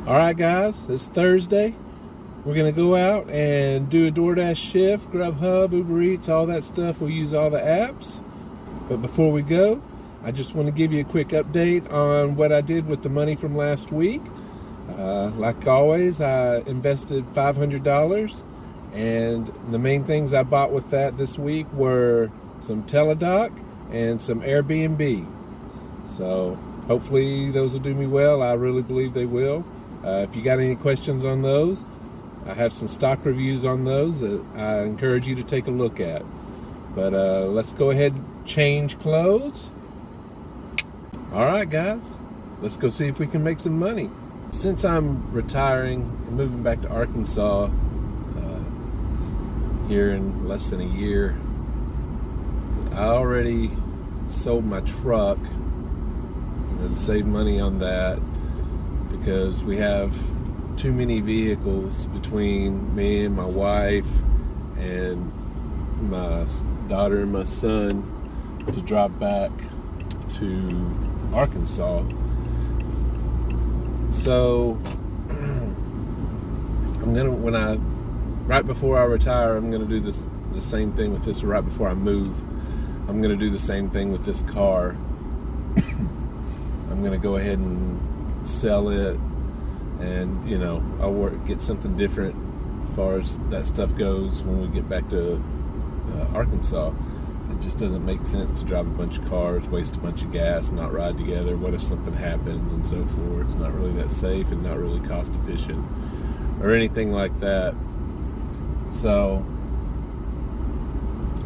Alright guys, it's Thursday. We're going to go out and do a Doordash shift, Grubhub, Uber Eats, all that stuff. We'll use all the apps. But before we go, I just want to give you a quick update on what I did with the money from last week. Like always, I invested $500, and the main things I bought with that this week were some Teledoc and some Airbnb. So hopefully those will do me well. I really believe they will. If you got any questions on those, I have some stock reviews on those that I encourage you to take a look at. But let's go ahead and change clothes. Alright guys, let's go see if we can make some money. Since I'm retiring and moving back to Arkansas here in less than a year, I already sold my truck, to save money on that, because we have too many vehicles between me and my wife and my daughter and my son to drive back to Arkansas. So I'm gonna, right before I retire, I'm gonna do the same thing with this. Right before I move, I'm gonna do the same thing with this car. I'm gonna go ahead and sell it, and I'll get something different as far as that stuff goes when we get back to Arkansas. It just doesn't make sense to drive a bunch of cars, waste a bunch of gas, not ride together. What if something happens and so forth? It's not really that safe and not really cost efficient or anything like that. So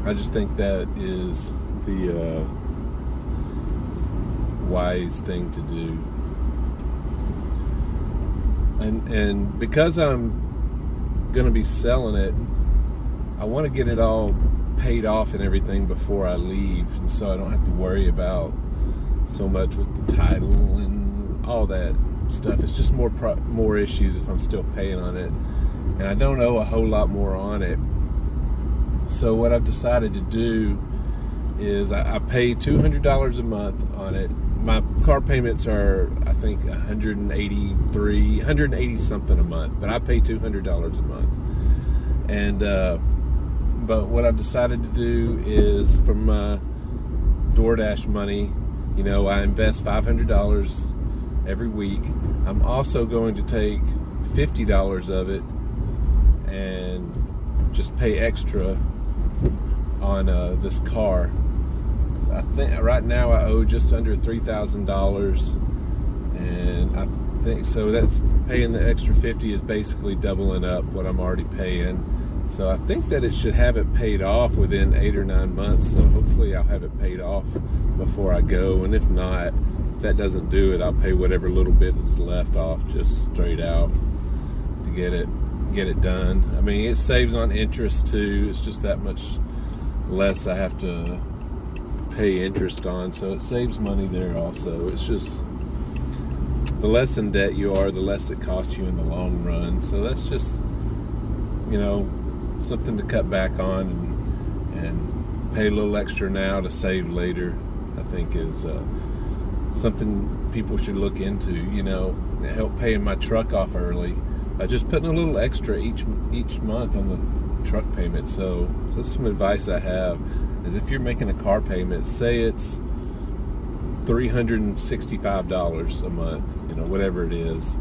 I just think that is the wise thing to do. And because I'm gonna be selling it, I want to get it all paid off and everything before I leave, and so I don't have to worry about so much with the title and all that stuff. It's just more issues if I'm still paying on it, and I don't owe a whole lot more on it. So what I've decided to do is I pay $200 a month on it. My car payments are, I think, $180 something a month, but I pay $200 a month. And but what I've decided to do is, from my Doordash money, I invest $500 every week. I'm also going to take $50 of it and just pay extra on this car. I think right now I owe just under $3,000, and I think so. That's paying the extra 50 is basically doubling up what I'm already paying. So I think that it should have it paid off within 8 or 9 months. So hopefully I'll have it paid off before I go. And if not, if that doesn't do it, I'll pay whatever little bit is left off just straight out to get it done. I mean, it saves on interest too. It's just that much less I have to pay interest on, so it saves money there also. It's just, the less in debt you are, the less it costs you in the long run. So that's just something to cut back on and pay a little extra now to save later. I think is something people should look into. Help paying my truck off early by just putting a little extra each month on the truck payment. So that's some advice I have, is if you're making a car payment, say it's $365 a month, whatever it is,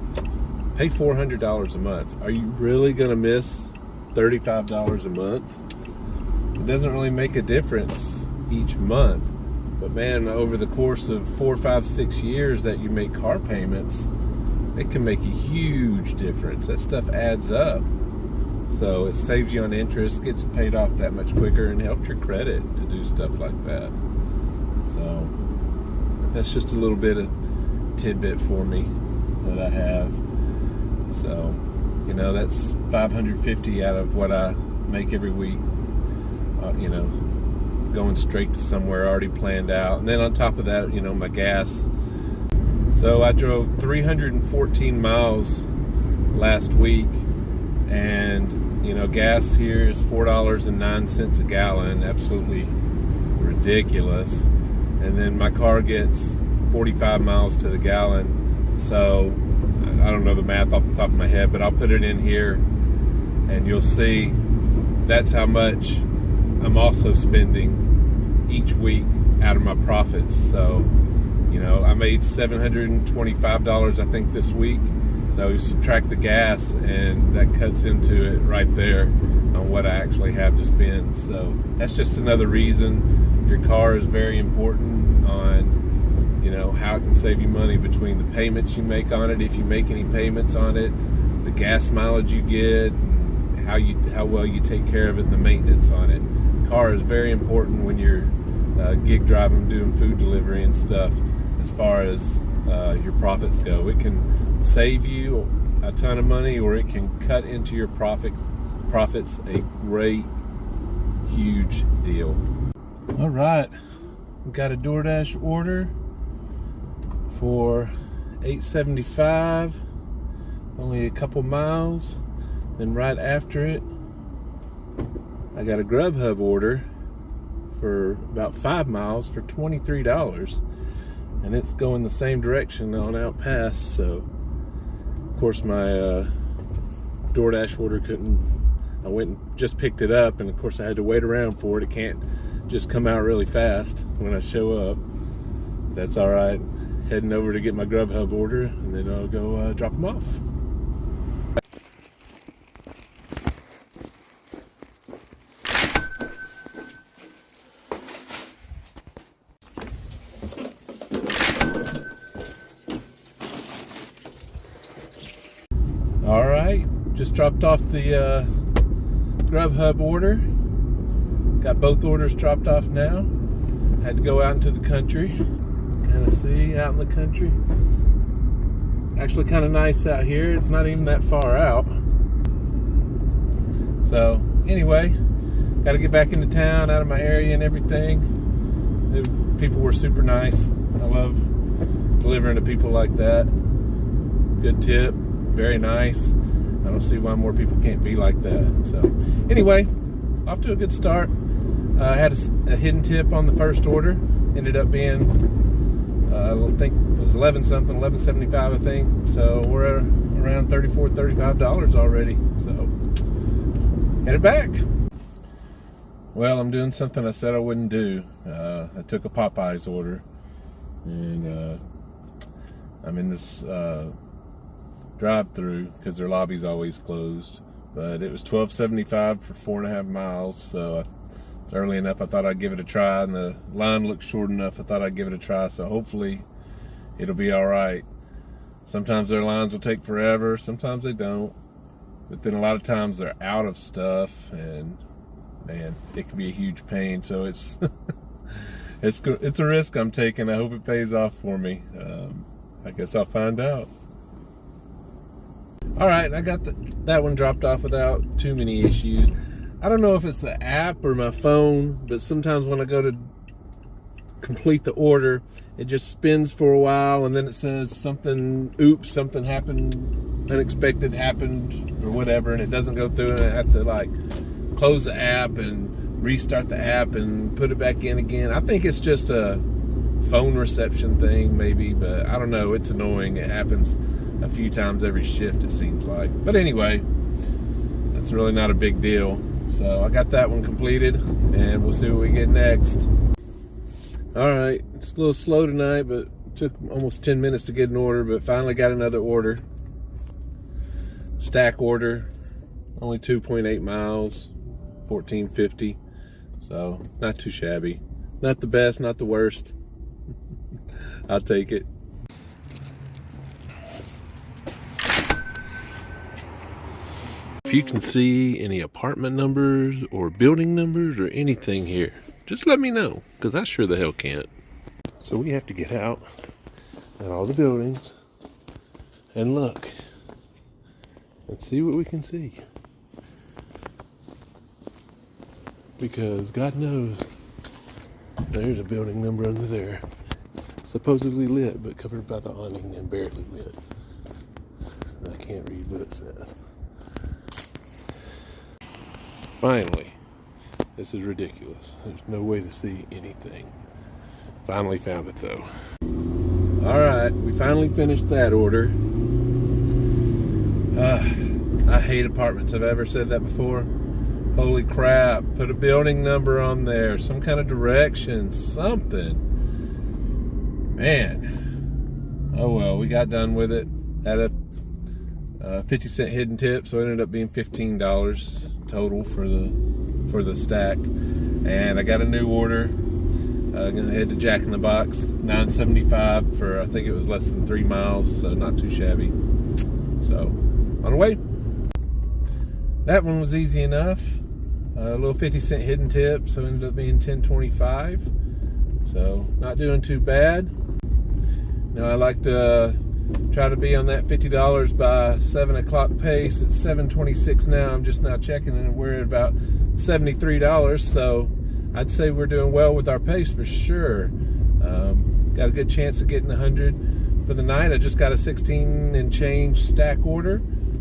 pay $400 a month. Are you really going to miss $35 a month? It doesn't really make a difference each month, but man, over the course of 4, 5, 6 years that you make car payments, it can make a huge difference. That stuff adds up. So it saves you on interest, gets paid off that much quicker, and helps your credit to do stuff like that. So that's just a little bit of tidbit for me that I have. So that's $550 out of what I make every week. Going straight to somewhere already planned out, and then on top of that, my gas. So I drove 314 miles last week, and gas here is $4.09 a gallon. Absolutely ridiculous. And then my car gets 45 miles to the gallon, so I don't know the math off the top of my head, but I'll put it in here and you'll see that's how much I'm also spending each week out of my profits. So, you know, I made $725 I think this week. So you subtract the gas and that cuts into it right there on what I actually have to spend. So that's just another reason your car is very important on, you know, how it can save you money between the payments you make on it, if you make any payments on it, the gas mileage you get, and how well you take care of it, and the maintenance on it. Car is very important when you're gig driving, doing food delivery and stuff, as far as your profits go. It can save you a ton of money, or it can cut into your profits a great, huge deal. All right, we got a DoorDash order for $8.75, only a couple miles. Then right after it, I got a Grubhub order for about 5 miles for $23, and it's going the same direction on out past. So of course my DoorDash order I went and just picked it up, and of course I had to wait around for it. It can't just come out really fast when I show up. That's all right. Heading over to get my Grubhub order, and then I'll go drop them off. All right, just dropped off the Grubhub order. Got both orders dropped off now. Had to go out into the country, kind of see out in the country. Actually kind of nice out here. It's not even that far out. So anyway, got to get back into town, out of my area and everything. The people were super nice. I love delivering to people like that. Good tip. Very nice. I don't see why more people can't be like that. So anyway, off to a good start. I had a hidden tip on the first order. Ended up being I think it was 11 something, 11.75 I think. So we're at around $34, $35 already. So headed back. Well, I'm doing something I said I wouldn't do. I took a Popeyes order, and I'm in this drive-through because their lobby's always closed, but it was $12.75 for 4.5 miles. So it's early enough. I thought I'd give it a try, and the line looked short enough. I thought I'd give it a try. So hopefully it'll be all right. Sometimes their lines will take forever. Sometimes they don't. But then a lot of times they're out of stuff, and man, it can be a huge pain. So it's it's a risk I'm taking. I hope it pays off for me. I guess I'll find out. All right, I got that one dropped off without too many issues. I don't know if it's the app or my phone, but sometimes when I go to complete the order, it just spins for a while, and then it says something happened, unexpected happened, or whatever, and it doesn't go through, and I have to like close the app and restart the app and put it back in again. I think it's just a phone reception thing maybe, but I don't know. It's annoying. It happens a few times every shift, it seems like. But anyway, that's really not a big deal. So I got that one completed, and we'll see what we get next. All right, it's a little slow tonight, but it took almost 10 minutes to get an order, but finally got another order. Stack order, only 2.8 miles, $14.50. So not too shabby. Not the best, not the worst. I'll take it. If you can see any apartment numbers or building numbers or anything here, just let me know, because I sure the hell can't. So we have to get out at all the buildings and look and see what we can see. Because God knows there's a building number under there. Supposedly lit, but covered by the awning and barely lit. I can't read what it says. Finally, this is ridiculous. There's no way to see anything. Finally found it though. All right, we finally finished that order. I hate apartments. Have I ever said that before? Holy crap. Put a building number on there. Some kind of direction. Something. Man. Oh well, we got done with it. Had a 50-cent hidden tip, so it ended up being $15 total for the stack. And I got a new order. Gonna head to Jack in the Box, $9.75 for, I think it was less than 3 miles, so not too shabby. So on the way. That one was easy enough. A little 50-cent hidden tip, so it ended up being $10.25. So not doing too bad. Now I like to try to be on that $50 by 7 o'clock pace. It's 7:26 now. I'm just now checking, and we're at about $73. So I'd say we're doing well with our pace for sure. Got a good chance of getting 100 for the night. I just got a 16 and change stack order.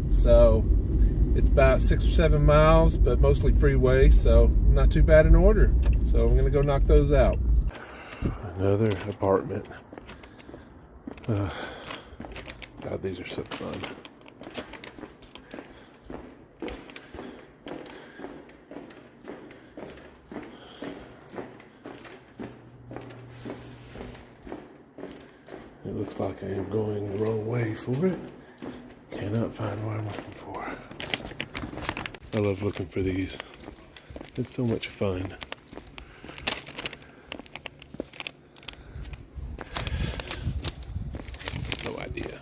So it's about 6 or 7 miles, but mostly freeway. So not too bad an order. So I'm going to go knock those out. Another apartment. God, these are so fun. It looks like I am going the wrong way for it. Cannot find what I'm looking for. I love looking for these. It's so much fun. No idea.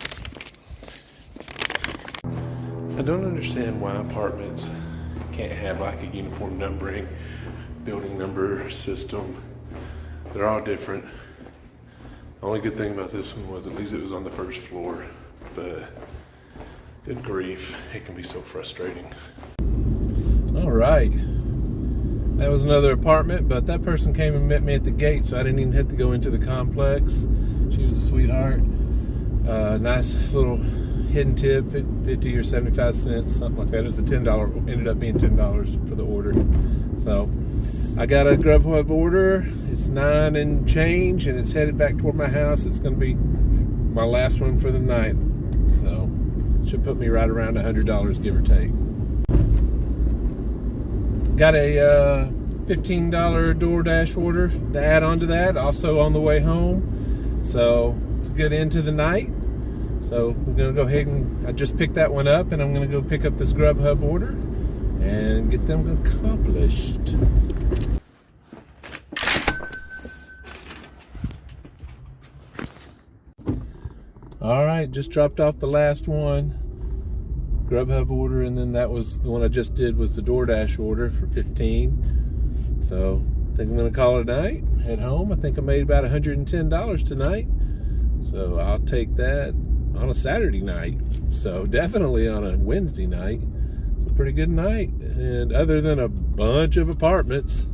I don't understand why apartments can't have like a uniform numbering, building number system. They're all different. The only good thing about this one was at least it was on the first floor, but good grief, it can be so frustrating. All right, that was another apartment, but that person came and met me at the gate, so I didn't even have to go into the complex. She was a sweetheart. Nice little hidden tip, 50 or 75 cents, something like that. It was a $10, ended up being $10 for the order. So I got a Grubhub order. It's 9 and change, and it's headed back toward my house. It's going to be my last one for the night. So should put me right around $100, give or take. Got a $15 Doordash order to add on to that, also on the way home. So it's a good end to the night. So we're going to go ahead and, I just picked that one up, and I'm going to go pick up this Grubhub order and get them accomplished. All right, just dropped off the last one, Grubhub order, and then that was the one I just did was the DoorDash order for 15. So I think I'm gonna call it a night, head home. I think I made about $110 tonight. So I'll take that on a Saturday night. So definitely on a Wednesday night. It's a pretty good night. And other than a bunch of apartments,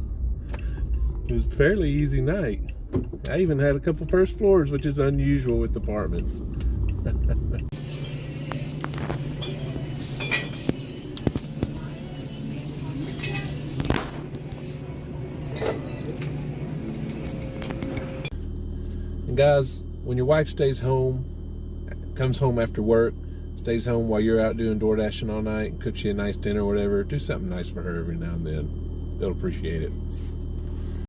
it was a fairly easy night. I even had a couple first floors, which is unusual with apartments. And guys, when your wife stays home, comes home after work, stays home while you're out doing DoorDashing all night, cooks you a nice dinner or whatever, do something nice for her every now and then. They'll appreciate it.